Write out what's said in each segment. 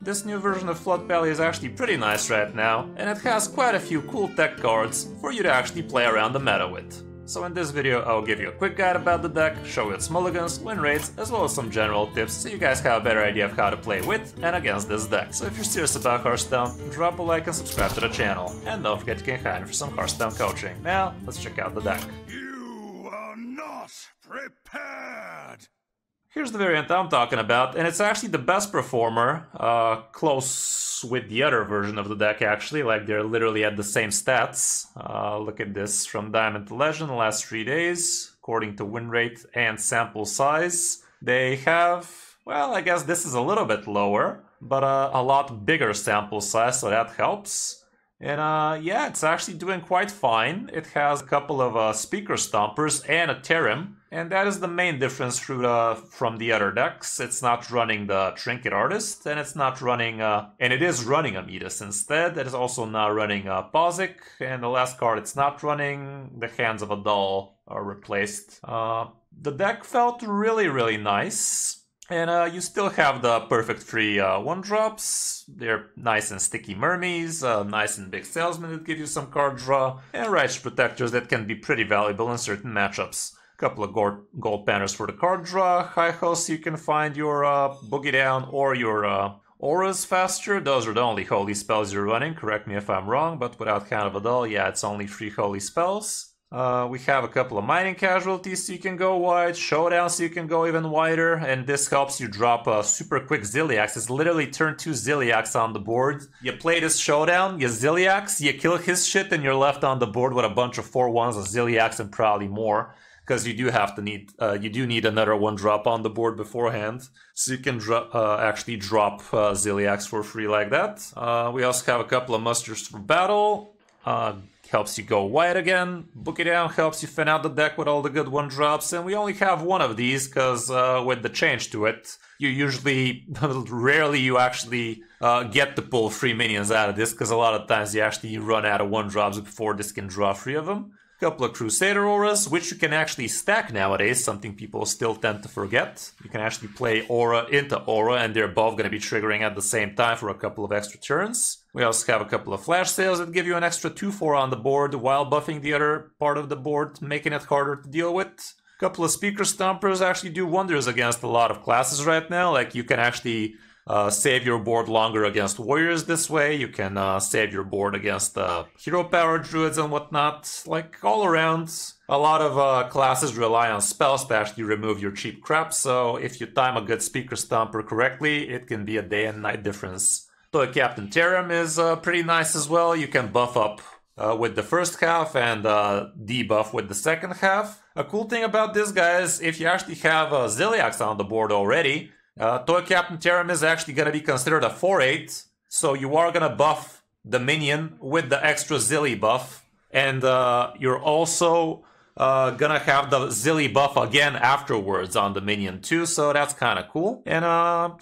This new version of Flood Valley is actually pretty nice right now, and it has quite a few cool tech cards for you to actually play around the meta with. So in this video I'll give you a quick guide about the deck, show you its mulligans, win rates, as well as some general tips so you guys have a better idea of how to play with and against this deck. So if you're serious about Hearthstone, drop a like and subscribe to the channel. And don't forget to get hired for some Hearthstone coaching. Now, let's check out the deck. You are not prepared! Here's the variant I'm talking about, and it's actually the best performer, close with the other version of the deck actually, like they're literally at the same stats. Look at this, from Diamond to Legend, the last 3 days, according to win rate and sample size. They have, well, I guess this is a little bit lower, but a lot bigger sample size, so that helps. And yeah, it's actually doing quite fine. It has a couple of speaker stompers and a Terim, and that is the main difference from the other decks. It's not running the Trinket Artist, and it's not running, and it is running Amidas instead. It is also not running Pozic, and the last card it's not running, the Hands of a Doll, are replaced. The deck felt really nice. And you still have the perfect free 1-drops. They're nice and sticky Mermies, nice and big Salesmen that give you some card draw, and Righteous Protectors that can be pretty valuable in certain matchups. A couple of gold banners for the card draw, High Host so you can find your Boogie Down or your Auras faster. Those are the only holy spells you're running, correct me if I'm wrong, but without Hand of a Doll, yeah, it's only 3 holy spells. We have a couple of mining casualties so you can go wide, showdown so you can go even wider, and this helps you drop a super quick Zilliax. It's literally turn 2 Zilliax on the board. You play this showdown, you Zilliax, you kill his shit, and you're left on the board with a bunch of 4-1s, a Zilliax, and probably more. Because you do have to need, another 1-drop on the board beforehand, so you can actually drop Zilliax for free like that. We also have a couple of musters for battle. Helps you go wide again. Book it down helps you thin out the deck with all the good 1-drops, and we only have one of these because with the change to it, you usually, rarely you actually get to pull 3 minions out of this, because a lot of times you actually run out of 1-drops before this can draw 3 of them. Couple of Crusader Auras, which you can actually stack nowadays, something people still tend to forget. You can actually play Aura into Aura, and they're both going to be triggering at the same time for a couple of extra turns. We also have a couple of Flash Sales that give you an extra 2-4 on the board while buffing the other part of the board, making it harder to deal with. A couple of Speaker Stompers actually do wonders against a lot of classes right now, like you can actually save your board longer against warriors this way. You can save your board against hero power druids and whatnot. Like all around, a lot of classes rely on spells to actually remove your cheap crap. So if you time a good speaker stomper correctly, it can be a day and night difference. Toy Captain Terim is pretty nice as well. You can buff up with the first half and debuff with the second half. A cool thing about this, guys, if you actually have Zilliax on the board already, Toy Captain Terim is actually going to be considered a 4/8, so you are going to buff the minion with the extra Zilly buff, and you're also going to have the Zilly buff again afterwards on the minion too, so that's kind of cool. And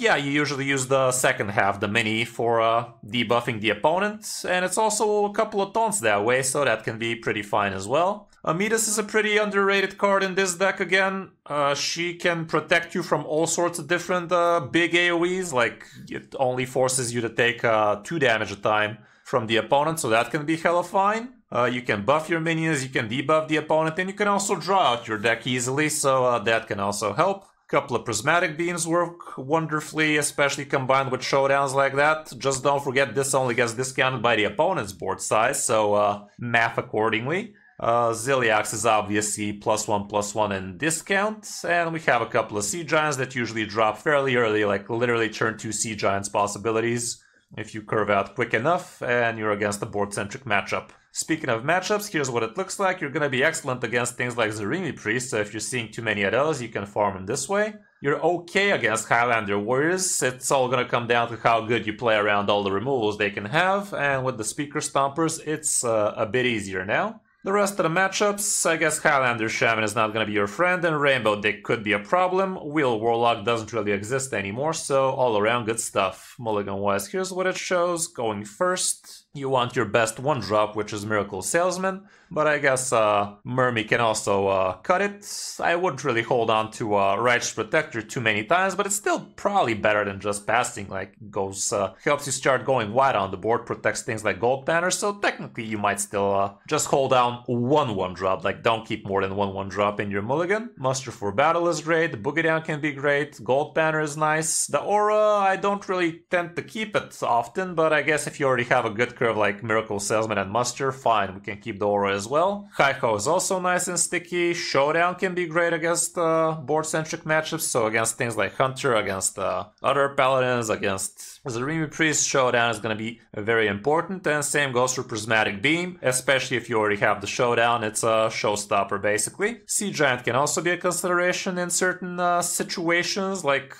yeah, you usually use the second half, the mini, for debuffing the opponent, and it's also a couple of taunts that way, so that can be pretty fine as well. Amidas is a pretty underrated card in this deck again. She can protect you from all sorts of different big AoEs, like it only forces you to take 2 damage a time from the opponent, so that can be hella fine. You can buff your minions, you can debuff the opponent, and you can also draw out your deck easily, so that can also help. A couple of Prismatic Beams work wonderfully, especially combined with showdowns like that. Just don't forget this only gets discounted by the opponent's board size, so math accordingly. Zilliax is obviously +1/+1 in discount, and we have a couple of Sea Giants that usually drop fairly early, like literally turn 2 Sea Giants possibilities, if you curve out quick enough and you're against a board-centric matchup. Speaking of matchups, here's what it looks like. You're going to be excellent against things like Zarimi Priest, so if you're seeing too many of those, you can farm them this way. You're okay against Highlander Warriors. It's all going to come down to how good you play around all the removals they can have, and with the Speaker Stompers, it's a bit easier now. The rest of the matchups, I guess Highlander Shaman is not going to be your friend, and Rainbow Dick could be a problem. Wheel Warlock doesn't really exist anymore, so all around good stuff. Mulligan-wise, here's what it shows. Going first, you want your best one-drop, which is Miracle Salesman, but I guess Mermy can also cut it. I wouldn't really hold on to Righteous Protector too many times, but it's still probably better than just passing. Like, goes helps you start going wide on the board, protects things like Gold Banner, so technically you might still just hold down one drop. Like, don't keep more than one drop in your mulligan. Muster for Battle is great, the Boogie Down can be great, Gold Banner is nice. The Aura, I don't really tend to keep it often, but I guess if you already have a good curve like Miracle Salesman and Muster, fine, we can keep the Aura as well. Hi-Ho is also nice and sticky. Showdown can be great against board-centric matchups, so against things like Hunter, against other Paladins, against Zarimi Priest, Showdown is going to be very important, and same goes for Prismatic Beam, especially if you already have the Showdown, it's a showstopper basically. Sea Giant can also be a consideration in certain situations, like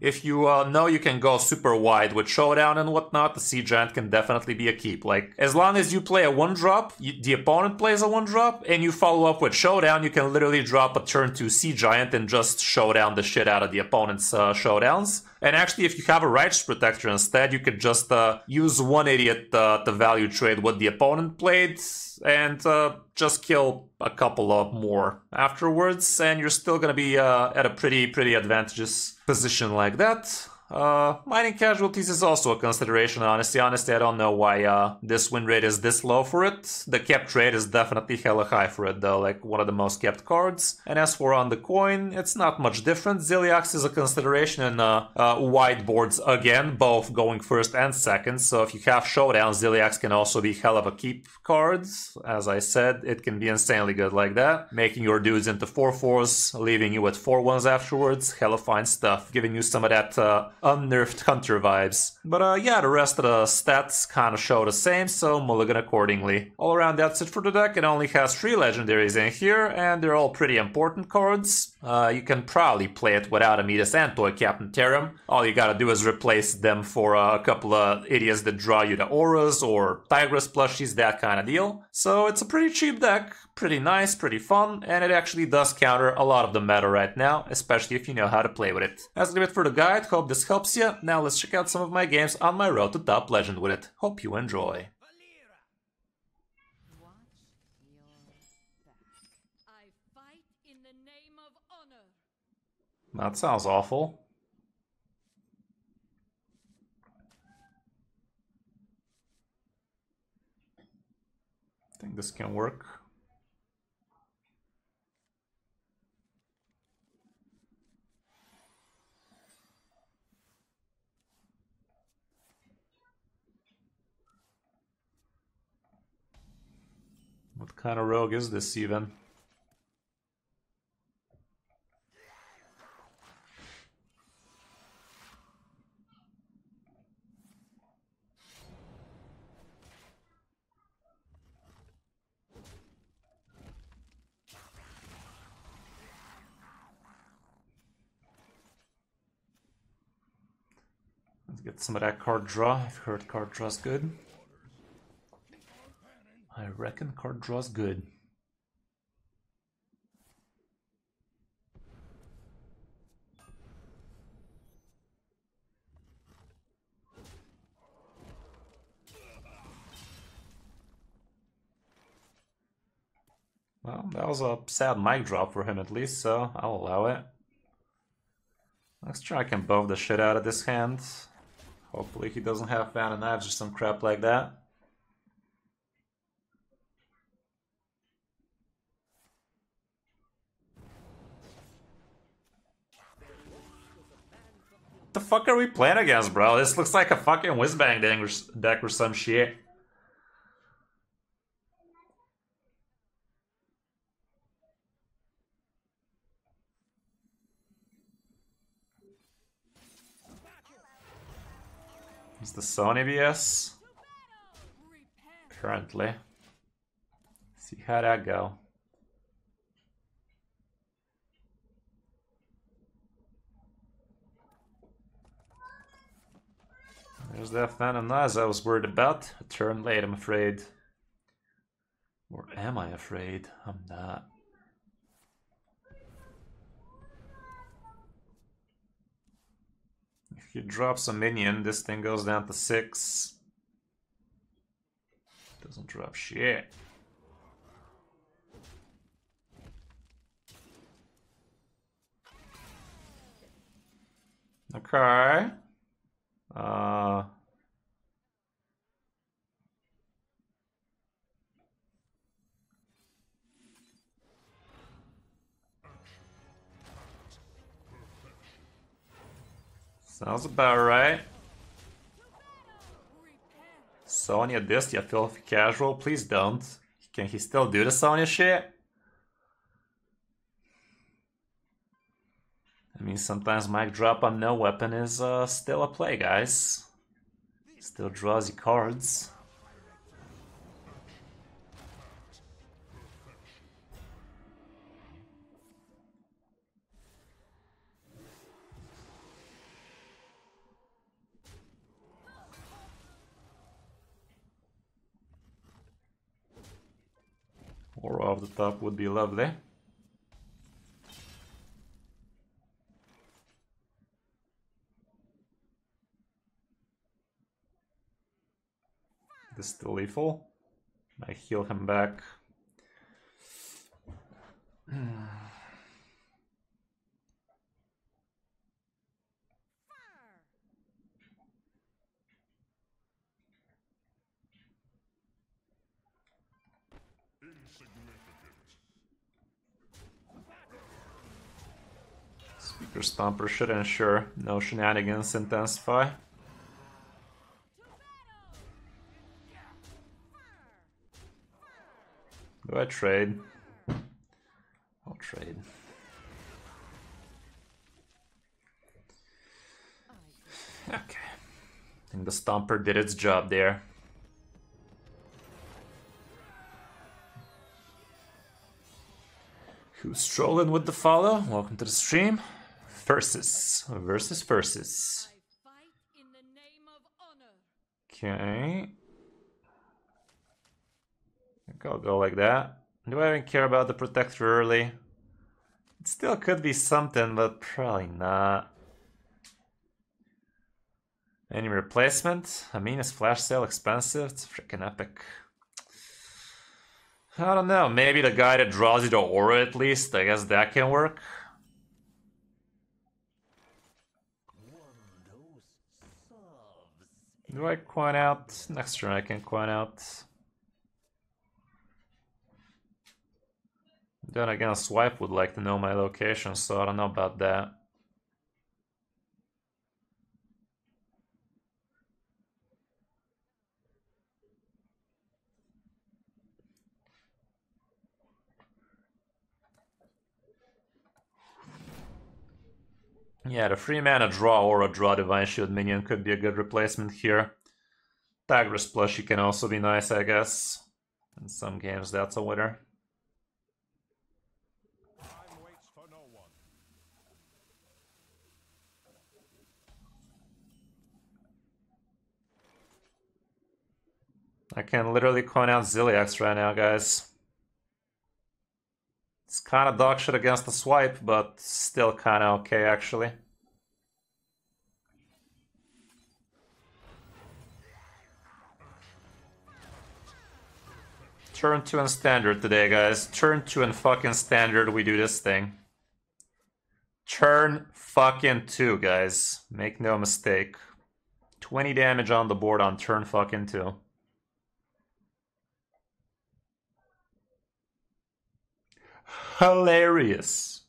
if you know you can go super wide with Showdown and whatnot, the Sea Giant can definitely be a keep. Like, as long as you play a 1-drop, the opponent plays a 1-drop, and you follow up with Showdown, you can literally drop a turn 2 Sea Giant and just Showdown the shit out of the opponent's Showdowns. And actually, if you have a Righteous Protector instead, you could just use one idiot to value trade what the opponent played, and just kill a couple of more afterwards, and you're still gonna be at a pretty advantageous position like that. Mining Casualties is also a consideration, honestly. I don't know why this win rate is this low for it. The kept rate is definitely hella high for it, though, like one of the most kept cards. And as for on the coin, it's not much different. Ziliax is a consideration in wide boards again, both going first and second. So if you have Showdown, Ziliax can also be hell of a keep cards. As I said, it can be insanely good like that, making your dudes into 4/4s, leaving you with 4/1s afterwards. Hella fine stuff, giving you some of that unnerfed Hunter vibes. But yeah, the rest of the stats kind of show the same, so mulligan accordingly. All around, that's it for the deck. It only has 3 legendaries in here, and they're all pretty important cards. You can probably play it without Amidas and Toy Captain Terram. All you gotta do is replace them for a couple of idiots that draw you the auras or Tigress plushies, that kind of deal. So it's a pretty cheap deck. Pretty nice, pretty fun, and it actually does counter a lot of the meta right now, especially if you know how to play with it. That's it for the guide, hope this helps you. Now let's check out some of my games on my road to top legend with it. Hope you enjoy. That sounds awful. I think this can work. What kind of rogue is this even? Let's get some of that card draw. I've heard card draw's good. I reckon card draw's good. Well, that was a sad mic drop for him at least, so I'll allow it. Let's try and buff the shit out of this hand. Hopefully he doesn't have Fan of Knives or some crap like that. What the fuck are we playing against, bro? This looks like a fucking Whizbang deck or some shit. Is the Sony BS? Currently. See how that go. There's that Fan of Knives I was worried about. A turn late, I'm afraid. Or am I afraid? I'm not. If he drops a minion, this thing goes down to 6. Doesn't drop shit. Okay. Sounds about right. Sonya this, you filthy casual. Please don't. Can he still do the Sonya shit? I mean, sometimes mic drop on no weapon is still a play, guys. Still draws you cards. Or off the top would be lovely. This is still lethal. I heal him back. Speaker Stomper should ensure no shenanigans intensify. Do I trade? I'll trade. Okay. I think the Stomper did its job there. Who's strolling with the follow? Welcome to the stream. Versus. Okay. I think I'll go like that. Do I even care about the Protector early? It still could be something, but probably not. Any replacement? I mean, is Flash Sale expensive? It's freaking epic. I don't know, maybe the guy that draws you the aura at least, I guess that can work. Do I coin out? Next turn I can coin out. Then again, Swipe would like to know my location, so I don't know about that. Yeah, the 3-mana draw or a draw Divine Shield minion could be a good replacement here. Tigress plushie can also be nice, I guess. In some games, that's a winner. I can literally coin out Zilliax right now, guys. It's kind of dog shit against the Swipe, but still kind of okay, actually. Turn 2 and Standard today, guys. Turn 2 and fucking Standard, we do this thing. Turn fucking 2, guys. Make no mistake. 20 damage on the board on turn fucking 2. Hilarious.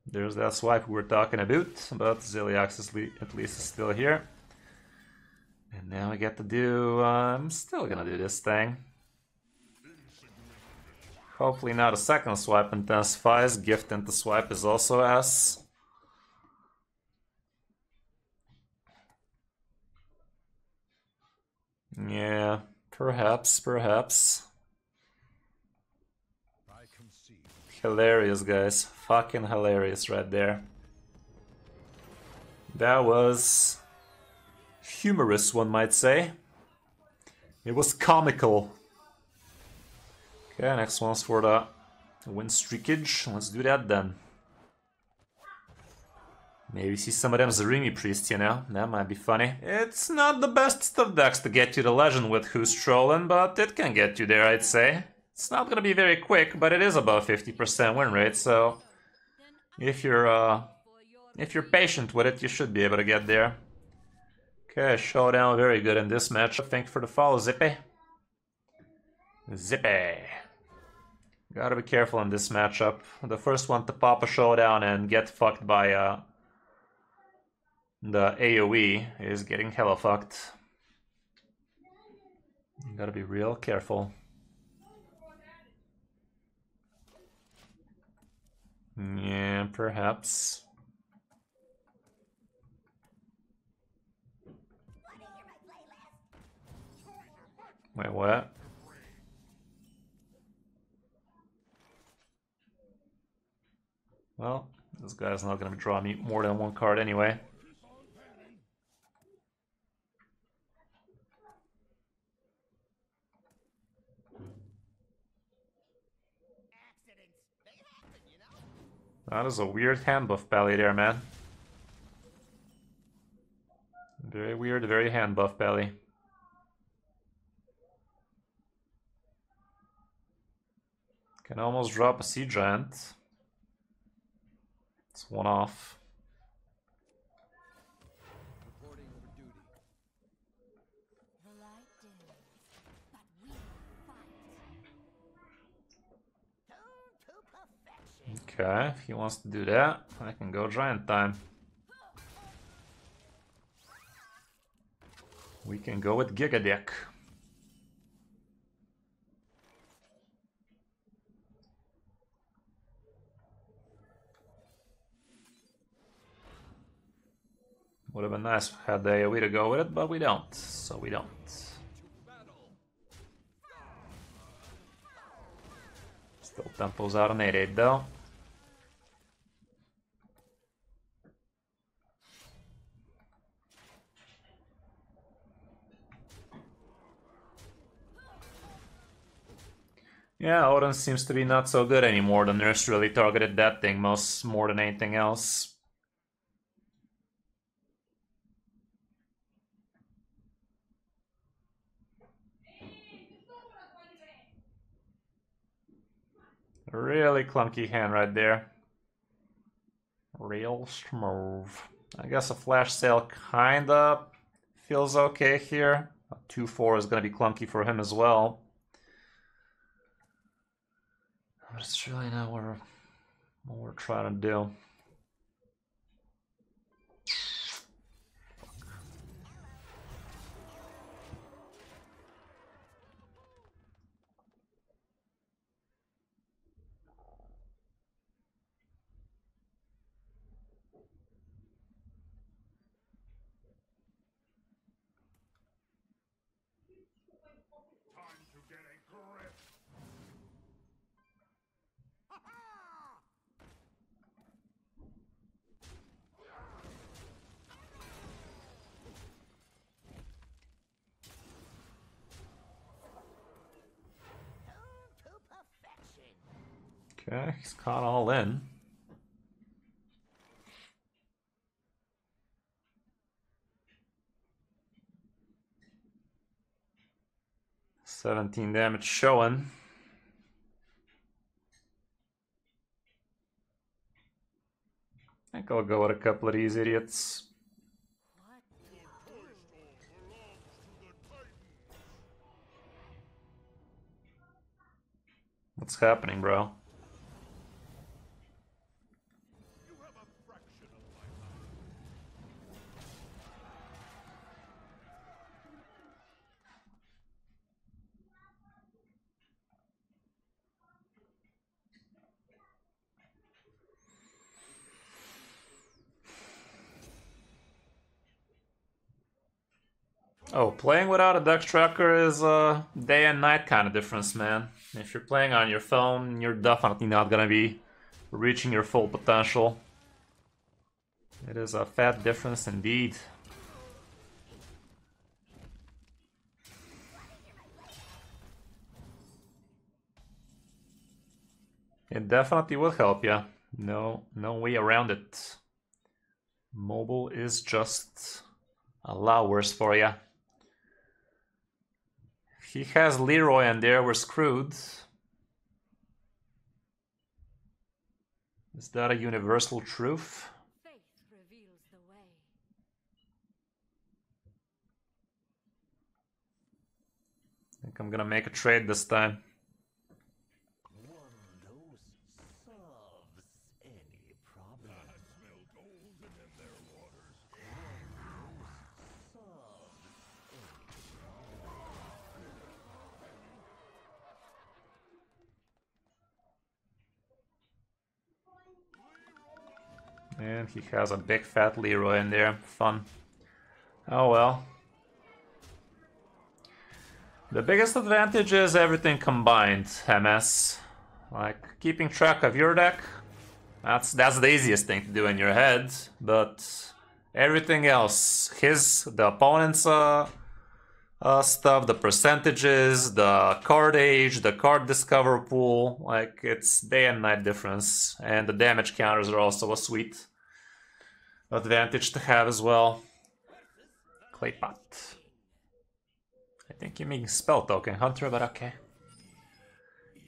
There's that Swipe we were talking about, but Zilliax at least is still here. And now I get to do... I'm still gonna do this thing. Hopefully not a second Swipe intensifies. Gift into Swipe is also S. Yeah, perhaps. Hilarious, guys. Fucking hilarious right there. That was humorous, one might say. It was comical. Okay, next one's for the win streakage. Let's do that then. Maybe see some of them Zarimi priests, you know? That might be funny. It's not the best of decks to get you the legend with Who's Trolling, but it can get you there, I'd say. It's not gonna be very quick, but it is above 50% win rate, so if you're patient with it, you should be able to get there. Okay, showdown, very good in this match. Thank you for the follow, Zippy. Zippy. Gotta be careful in this matchup. The first one to pop a showdown and get fucked by the AoE is getting hella fucked. You gotta be real careful. Yeah, perhaps. Wait, what? Well, this guy's not gonna draw me more than one card anyway. That is a weird hand buff belly there, man. Very weird, very hand buff belly. Can almost drop a Sea Giant. It's one off. Okay, if he wants to do that, I can go Giant time. We can go with Giga Deck. Would have been nice if we had the AoE to go with it, but we don't, so we don't. Still tempos out on 8-8 though. Yeah, Odin seems to be not so good anymore. The nurse really targeted that thing more than anything else. Really clunky hand right there. Real smooth. I guess a flash sale kinda feels okay here. A 2-4 is gonna be clunky for him as well. But it's really not what we're trying to do. Okay, he's caught all in. $17 damage showing. I think I'll go with a couple of these idiots. What's happening, bro? Oh, playing without a deck tracker is a day and night kind of difference, man. If you're playing on your phone, you're definitely not gonna be reaching your full potential. It is a fat difference indeed. It definitely would help you. No way around it. Mobile is just a lot worse for you. He has Leroy in there, we're screwed. Is that a universal truth? Faith reveals the way. I think I'm gonna make a trade this time. And he has a big fat Leroy in there. Fun. Oh well. The biggest advantage is everything combined, MS. Like, keeping track of your deck, that's the easiest thing to do in your head, but everything else, the opponent's stuff, the percentages, the card age, the card discover pool, like, it's day and night difference. And the damage counters are also a sweet advantage to have as well. Claypot. I think you mean spell token hunter, but okay.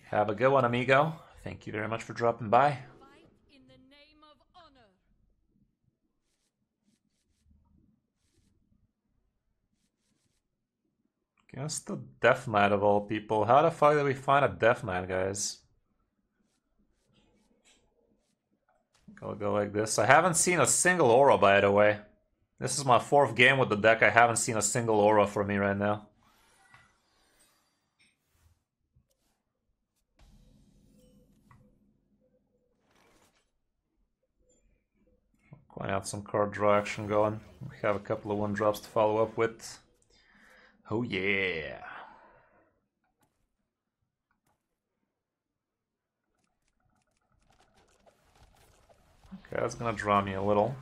Have a good one, amigo. Thank you very much for dropping by. Fight in the name of honor. Against the Death Knight of all people. How the fuck did we find a Death Knight, guys? I'll go like this. I haven't seen a single aura, by the way. This is my 4th game with the deck. I haven't seen a single aura for me right now. Quite have some card draw action going. We have a couple of 1-drops to follow up with. Oh yeah! Okay, that's gonna draw me a little.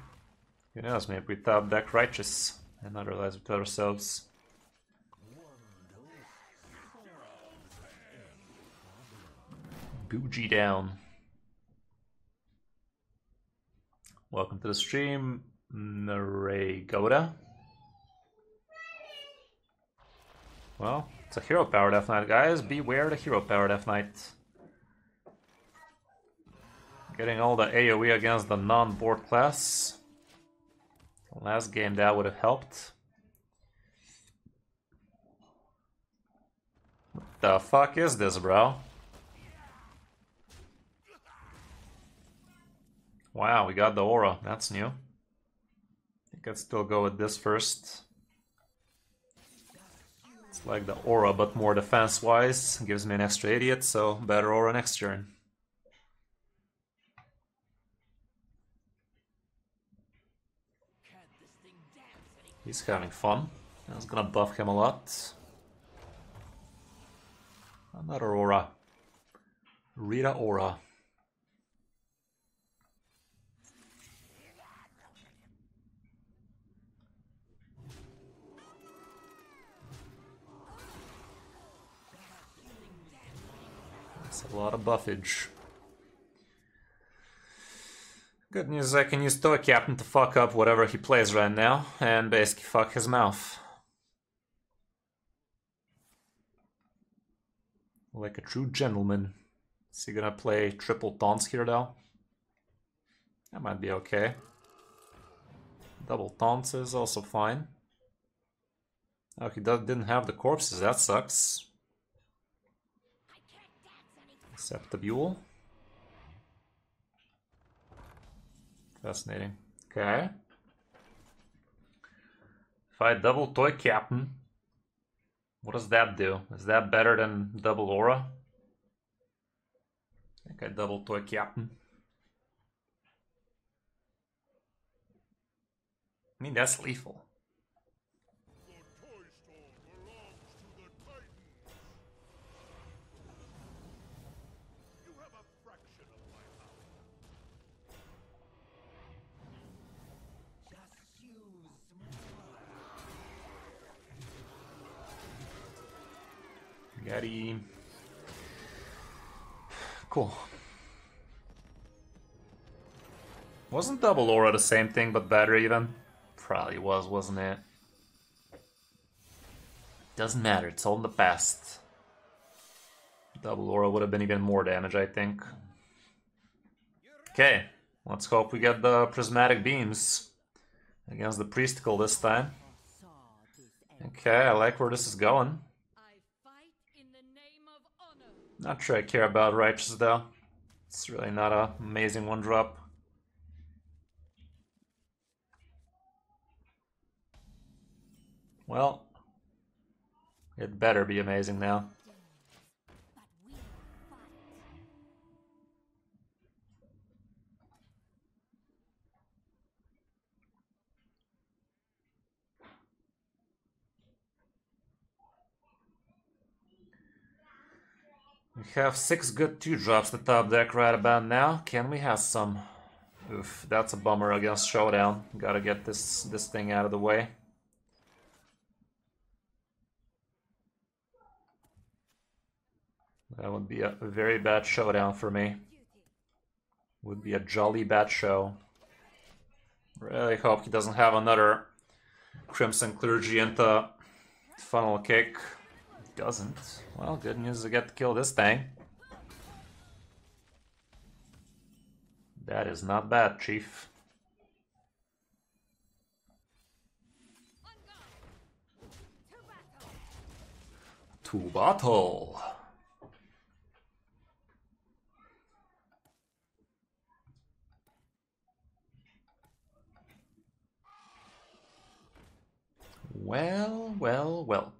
Who knows, maybe we top deck Righteous and not realize we put ourselves. Bougie down. Welcome to the stream, Naregoda. Well, it's a hero power Death Knight, guys. Beware the hero power Death Knight. Getting all the AoE against the non-board class. Last game that would have helped. What the fuck is this, bro? Wow, we got the aura. That's new. I think I'd still go with this first. It's like the aura, but more defense-wise. Gives me an extra idiot, so better aura next turn. He's having fun. I was gonna buff him a lot. Another aura. Rita aura. That's a lot of buffage. Good news is I can use Toy Captain to fuck up whatever he plays right now, and basically fuck his mouth. Like a true gentleman. Is he gonna play triple taunts here though? That might be okay. Double taunts is also fine. Oh, he didn't have the corpses, that sucks. Except the Buell. Fascinating. Okay. If I double Toy Captain, what does that do? Is that better than double Aura? I think I double Toy Captain. I mean, that's lethal. Gaddy. Cool. Wasn't double aura the same thing but better even? Probably was, wasn't it? Doesn't matter, it's all in the past. Double aura would have been even more damage, I think. Okay, let's hope we get the prismatic beams against the priesticle this time. Okay, I like where this is going. I fight in the name of honor. Not sure I care about Righteous though. It's really not an amazing one drop. Well, it better be amazing now. We have 6 good 2-drops the top deck right about now. Can we have some? Oof, that's a bummer against Showdown. Gotta get this thing out of the way. That would be a very bad Showdown for me. Would be a jolly bad show. Really hope he doesn't have another Crimson Clergy into Funnel Kick. Doesn't. Well, good news, I get to kill this thing. That is not bad, Chief. To battle. Well, well, welp.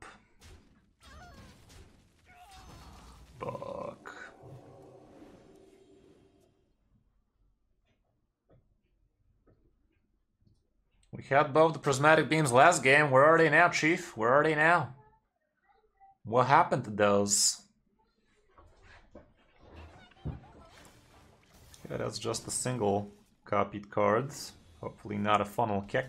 Fuck. We had both the prismatic beams last game. Where are they now, Chief? Where are they now? What happened to those? Yeah, that's just a single copied card. Hopefully not a funnel kick.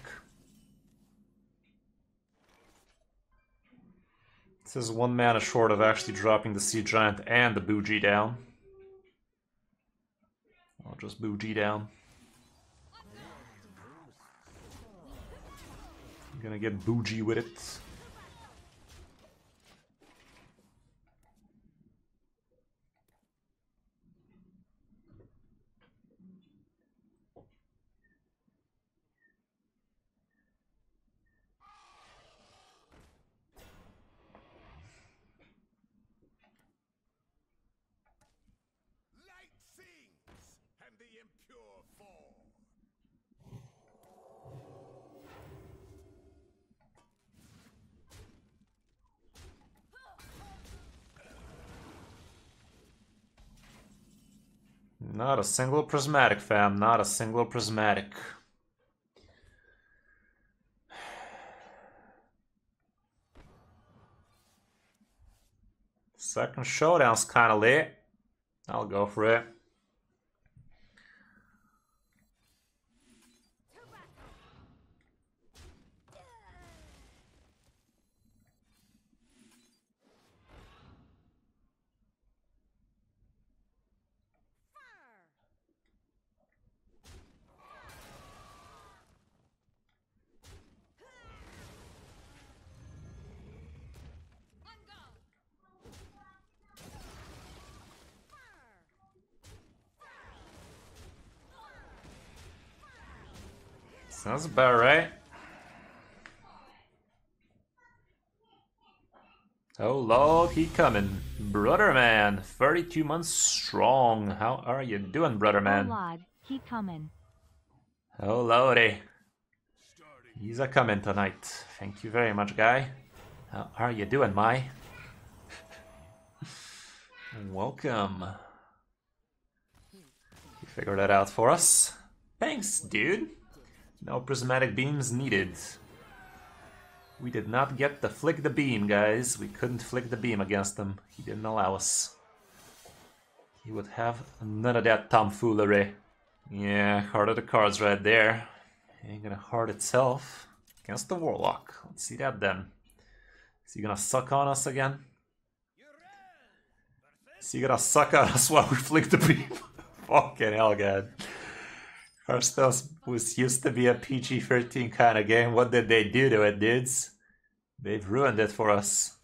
This is 1 mana short of actually dropping the Sea Giant and the Bougie down. I'll just Bougie down. I'm gonna get Bougie with it. Not a single prismatic, fam. Not a single prismatic. Second showdown's kind of late. I'll go for it. Sounds about right. Oh Lord, he coming. Brother man, 32 months strong. How are you doing, brother man? Oh Lord, he coming. Oh Lordy. He's a coming tonight. Thank you very much, guy. How are you doing, Mai? Welcome. You figured that out for us. Thanks, dude. No prismatic beams needed. We did not get to flick the beam, guys. We couldn't flick the beam against him. He didn't allow us. He would have none of that tomfoolery. Yeah, heart of the cards right there. Ain't gonna heart itself against the Warlock. Let's see that then. Is he gonna suck on us again? Is he gonna suck on us while we flick the beam? Fucking hell, God. Hearthstone was used to be a PG-13 kind of game. What did they do to it, dudes? They've ruined it for us.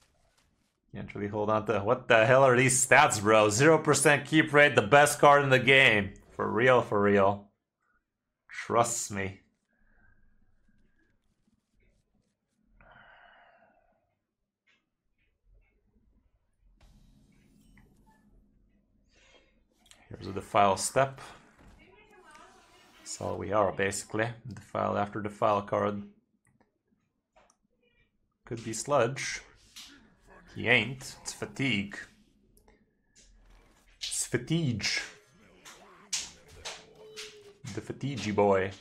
Can't really hold on to... What the hell are these stats, bro? 0% keep rate, the best card in the game. For real, for real. Trust me. Here's a defile step. That's all we are, basically. Defile after defile card. Could be sludge. He ain't. It's fatigue. It's fatigue. The fatigue boy.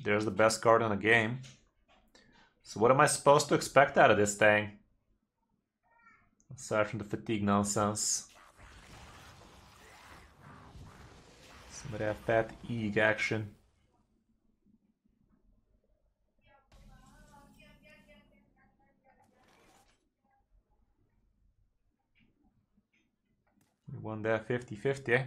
There's the best card in the game. So what am I supposed to expect out of this thing? Aside from the fatigue nonsense. Somebody have fatigue action. We won that 50-50.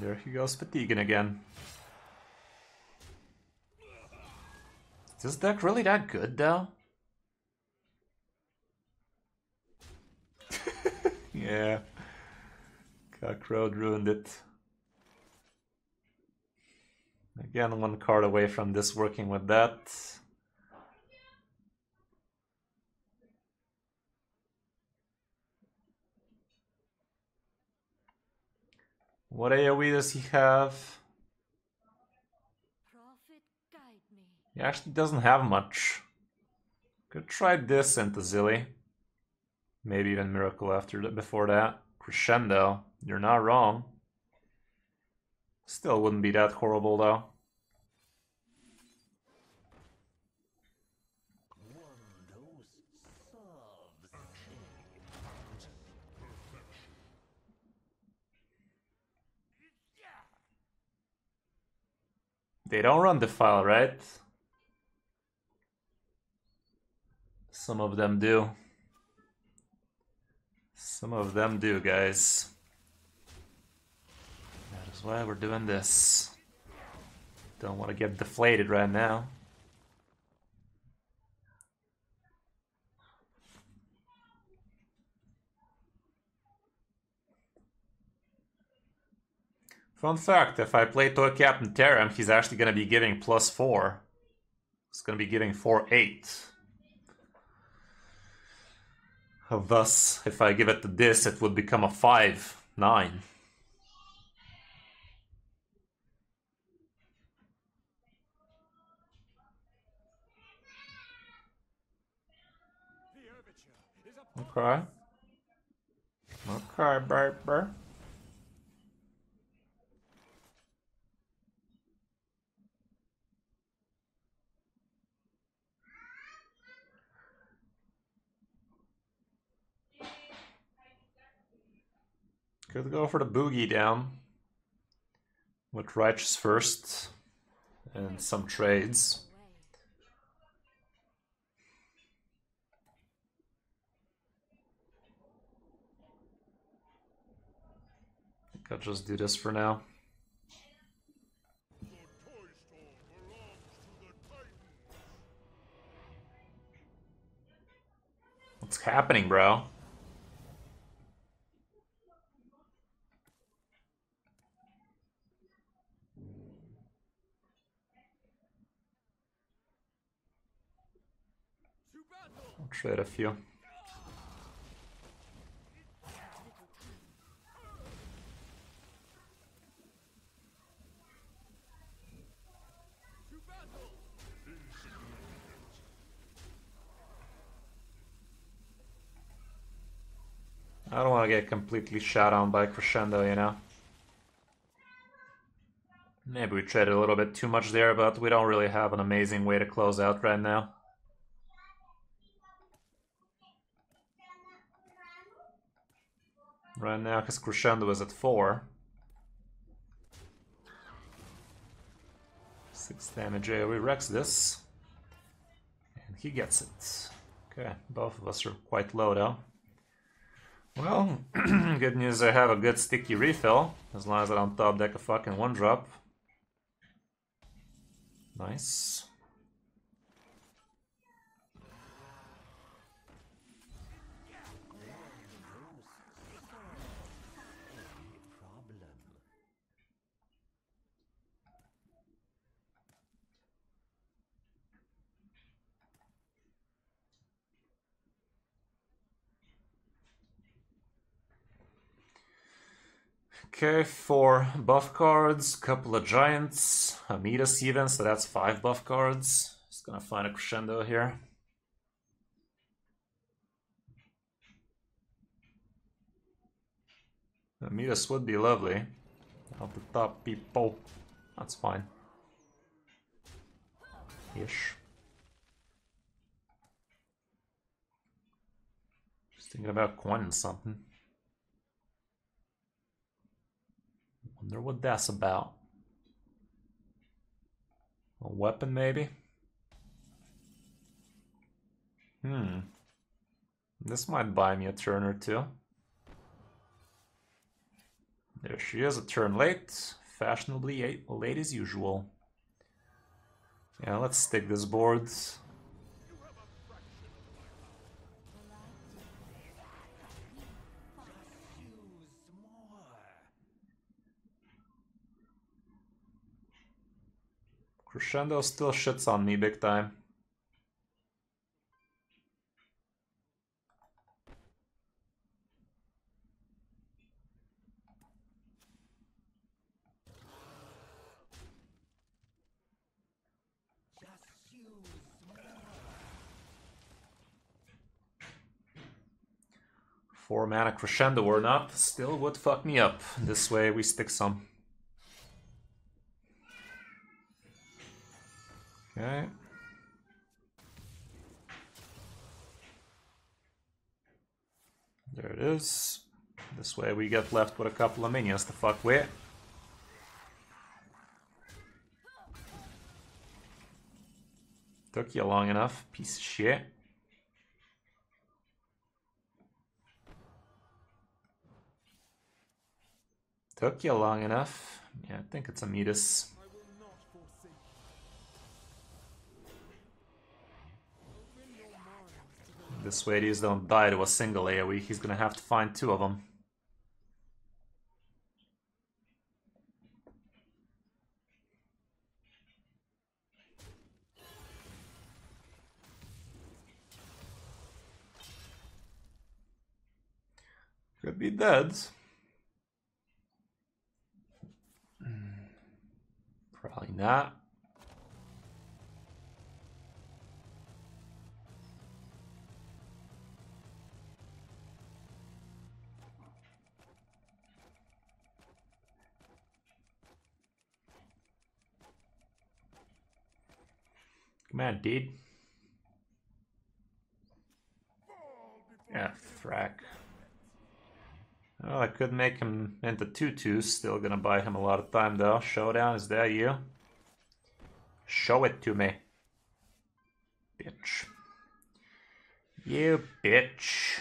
There he goes, fatiguing again. Is this deck really that good, though? Yeah. Cockroach ruined it. Again, one card away from this working with that. What AoE does he have? Prophet, guide me. He actually doesn't have much. Could try this into Zilly. Maybe even Miracle after that, before that. Crescendo. You're not wrong. Still wouldn't be that horrible though. They don't run Defile, right? Some of them do. Some of them do, guys. That is why we're doing this. Don't want to get deflated right now. Fun fact, if I play Toy Captain Terran, he's actually going to be giving +4. It's going to be giving 4-8. Thus, if I give it to this, it would become a 5-9. Okay. Okay, baby. Could go for the boogie down with Righteous first and some trades. I think I'll just do this for now. What's happening, bro? I'll trade a few. I don't want to get completely shot on by Crescendo, you know? Maybe we traded a little bit too much there, but we don't really have an amazing way to close out right now. Right now, his crescendo is at 4. 6 damage AoE wrecks this. And he gets it. Okay, both of us are quite low though. Well, good news, I have a good sticky refill, as long as I don't top deck a fucking 1-drop. Nice. Okay, 4 buff cards, couple of giants, Amidas even, so that's 5 buff cards. Just gonna find a crescendo here. Amidas would be lovely. Out the top people. That's fine. Ish. Just thinking about coining something. Wonder what that's about. A weapon, maybe? This might buy me a turn or two. There she is, a turn late. Fashionably late as usual. Yeah, let's stick this board. Crescendo still shits on me big time. Four mana crescendo or not, still would fuck me up. This way we stick some. Okay. There it is. This way we get left with a couple of minions to fuck with. Took you long enough, piece of shit. Took you long enough. Yeah, I think it's a Midas. This way these don't die to a single AoE, he's gonna have to find 2 of them. Could be dead. Probably not. Come on, dude. Yeah, frack. Oh, I could make him into 2/2s. Still gonna buy him a lot of time though. Showdown, is that you? Show it to me. Bitch. You bitch.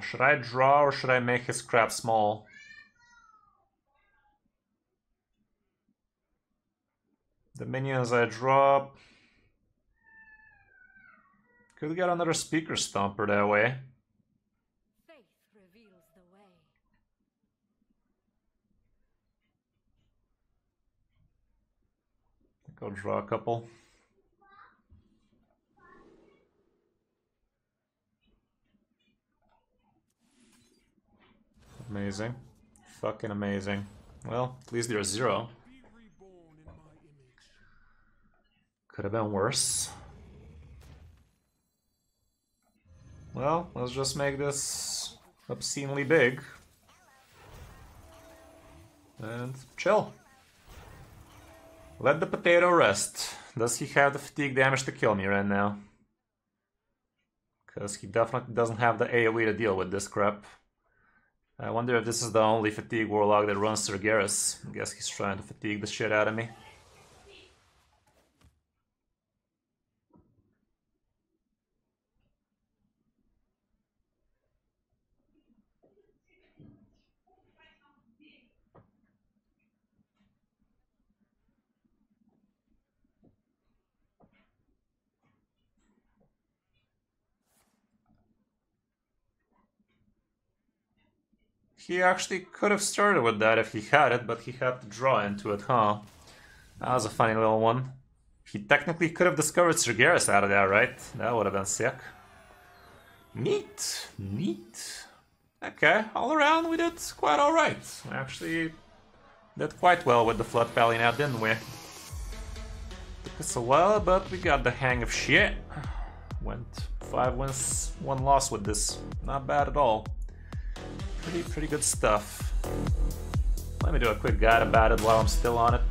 Should I draw or should I make his crap small? The minions I drop. Could get another speaker stomper that way. Faith reveals the way. I think I'll draw a couple. Amazing. Fucking amazing. Well, at least there's 0. Could have been worse. Well, let's just make this obscenely big. And chill. Let the potato rest. Does he have the fatigue damage to kill me right now? Because he definitely doesn't have the AoE to deal with this crap. I wonder if this is the only fatigue warlock that runs Sergeris. I guess he's trying to fatigue the shit out of me. He actually could have started with that if he had it, but he had to draw into it, huh? That was a funny little one. He technically could have discovered Sergeris out of that, right? That would have been sick. Neat. Neat. Okay, all around we did quite alright. We actually did quite well with the Flood Valley now, didn't we? Took us a while, but we got the hang of shit. Went 5 wins, 1 loss with this. Not bad at all. Pretty good stuff. Let me do a quick guide about it while I'm still on it.